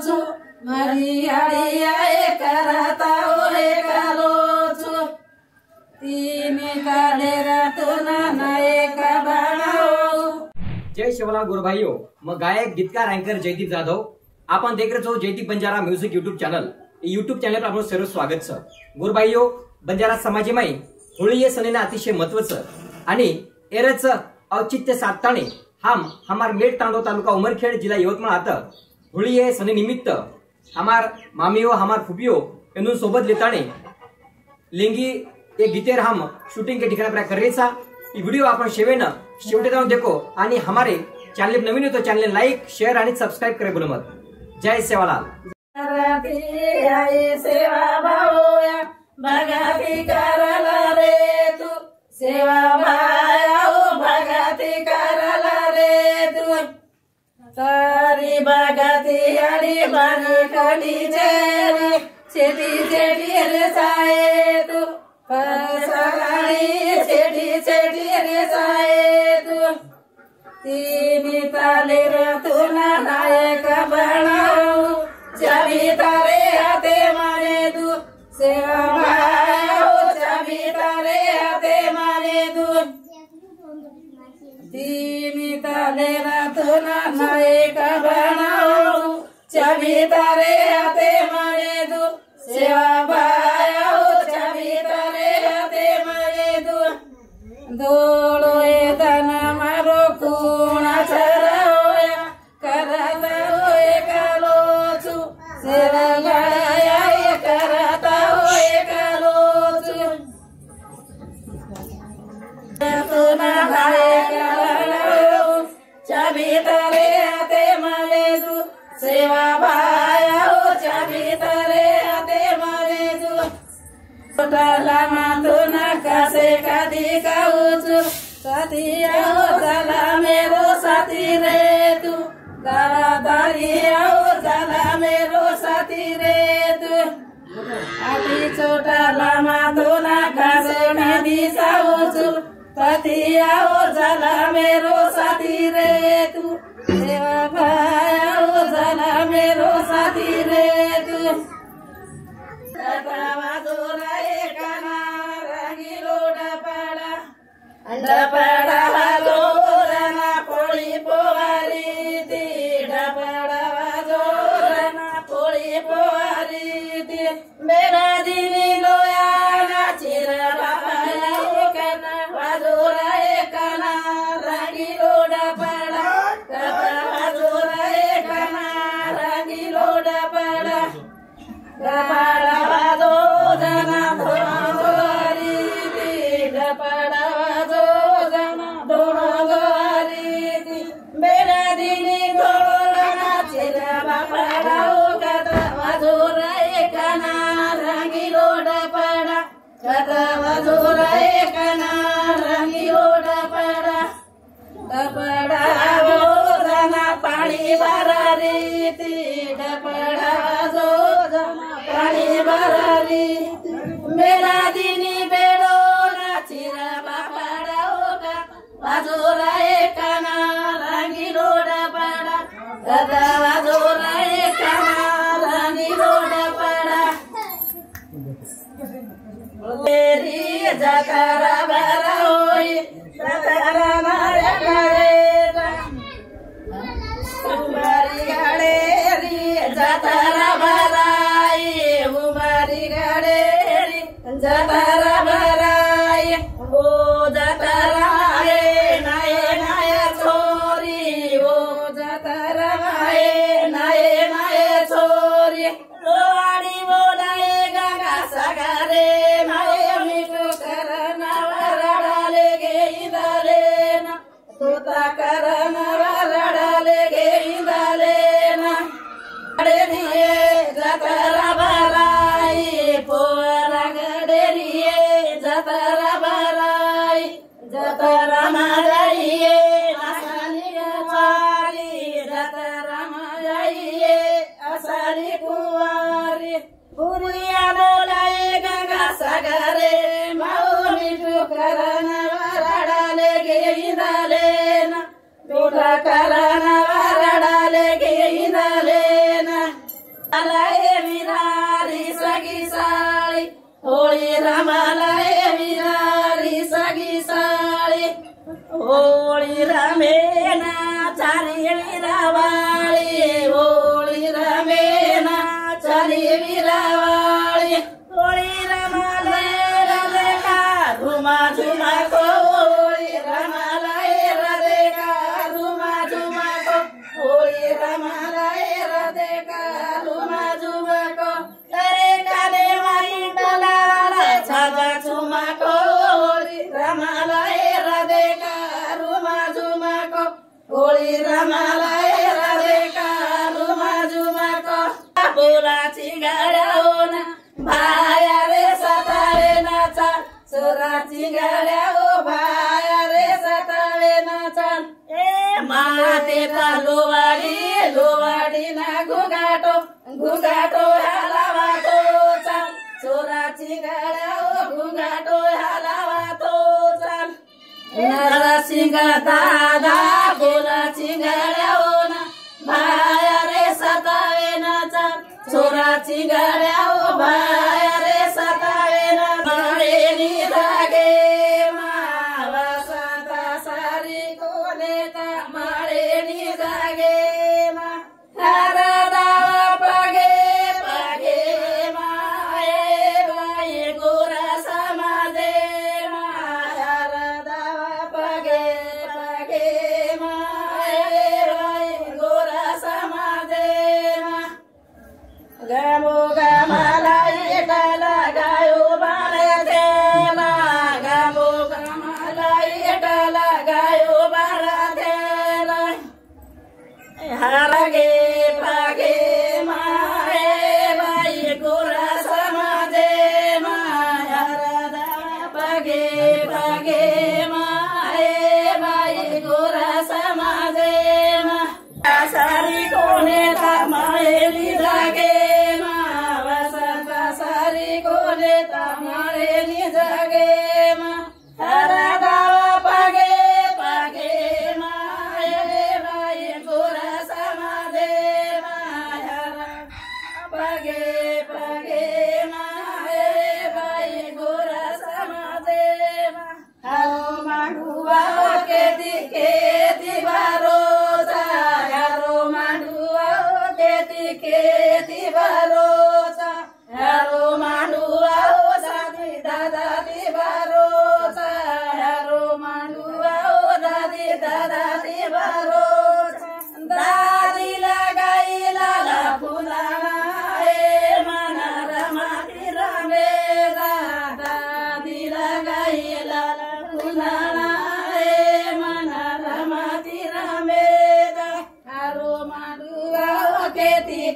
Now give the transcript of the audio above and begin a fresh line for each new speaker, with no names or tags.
छु मरियाडिया करता ओहे कालो छु तिमी काढेर तुना नायक बनाऊ।
जय शिवलाल गुरुभाइयों, मैं गायक गीतकार एंकर जयदीप जाधव। आपण देख रहे हो Jaydeep Banjara music YouTube channel. YouTube channel आपलं सर्व स्वागत छ। गुरुभाइयों, बंजारा समाजामध्ये होळी हे सणीना अतिशय महत्त्वाचं आणि एरचं औचित्य साधताने हम हमार मेट तांडो तालुका उमरखेड जिल्हा यवतमाळ आता होळी हे सणी निमित्त हमार मामियो हमार फुपियो एनु सोबत लेताने लेंगी एक गीतेर हम शूटिंग के ठिकाणी प्रयास करायचा। ये वीडियो आपण शेवेना शेवटे जाऊन देखो आणि हमारे चॅनल नवीन हो तो चॅनल लाइक शेयर आणि सब्सक्राइब करे बोलो मत। जय सेवालाल।
सेवा भावया भगती करला रे तू सेवा भाया भगती करला रे तू तारी भगती अडी बनी कडी जेरी छेटी छेटी रे साए तू परसगाडी छेटी छेटी रे साए तू तिमी ताले रे तुना नायक बनाऊ चाबी तारे हाते माने तू सेवा भाया चाबी तारे हाते माने तू तिमी ताले रे तुना नायक बनाऊ चाबी तारे हाते माने तू सेवा भाया चाबी तारे हाते माने तू दोड़ो तन मारो खूणा छराया करता होए कालो छु सेवा गड़ाया करता होए कालो छु तुना भाए कालो चाबी तारे हाते माने तू सेवा भाया चाबी तारे हाते माने तू लामा तुना कासे कादी काऊचु साथिया हो चला मेरो साथी रे तू तारा तारिया हो चला मेरो साथी रे तू आधी छोटा लामा तुना कासे कादी काऊचु साथिया हो चला मेरो साथी रे तू सेवा भाया हो चला मेरो साथी रे तू डपड़ा जोरना पोड़ी पोवारी ती डपड़ा जोरना पोड़ी पोवारी ती मेरा दिनी लोया नाचिर बाबाई कना बाजोरा कना रंगी लोडा पड़ा डपड़ा जोरा कना रंगी लोडा पड़ा डपड़ा जोरना पोवारी ती डपड़ा पानी भरा रीति डपड़ा जो पानी भरा रीति मेरा दिनी बेड़ो नाचिरा बापड़ा होगा बाजोरा काना रंगी रोड़ा पड़ा दादा बाजोरा काना रंगी रोड़ा पड़ा मेरी जकरा बरा होई जकरा माया करेगा उमारी गड़ेरी जतरा भराई उमारी गड़ेरी जतरा भराई वो जतरा है नए नए छोरी वो जतरा है नए नए छोरी लोहाड़ी बोलाए गंगा सगरे नए मिठो करना वरड़ा ले गई दलेना तोता करना वरड़ा ले गई दलेना अरे दिए जतरा भराई पोरा गड़ेरिए जतरा भराई जतरा लाए विरारी सगी साळी होळी रमालाए विरारी सगी साळी होळी रमेना चारी विरावाळी होळी रमेना चारी विरावाळी होळी रमालाए राधे का झुमा झुमा को होळी रमालाए राधे का झुमा झुमा को होळी रमालाए राधे का झुमा झुमा को अरे काले माई डलाला छाजा झुमा को होळी रमालाए राधे का झुमा झुमा को होळी रमालाए राधे का झुमा झुमा को बोलाची गाड्या हो ना भाया रे सतावे नाचा चोराची गाड्या हो भाया रे सतावे नाचा ए माते लोवाडी लोवाडी ना घुगाटो घुगाटो हाला वाटो चाल चोराची गाड्या हो घुगाटो हाला वाटो चाल नरसिंग दादा बोलाची गाड्या हो ना भाया रे सतावे नाचा चोराची गाड्या हो भाया रे सतावे ना माळेनी जागे मावा साता सारी कोलेता माळेनी जागे मा हरदावा पगे पगे माये बाई गोरा समाजे मा हरदावा पगे पगे माये बाई गोरा समाजे मा गमो गमाला एकाला गायो बारा देला गमो गमाला एकाला गायो बारा देला हरगे पगे माये बाई गोरा समाजे माया पगे पगे माये बाई गोरा समाजे मा सारी कोने माळेली जागे मा वसंत सारी कोने माळेली जागे मा हरदावा पगे पगे माये बाई गोरा समाजे माया पगे पगे माये बाई गोरा समाजे मा हाओ माडुआ केती बारोचा यारो माडुआ केती बारोचा यारो माडुआ सादी दादा ती बारोचा यारो माडुआ दादी दादा ती बारोचा दादी लगाईला फुलाना ए मना रमाती रमे दादी लगाईला फुलाना ए मना रमाती रमे हारो माडुआ केती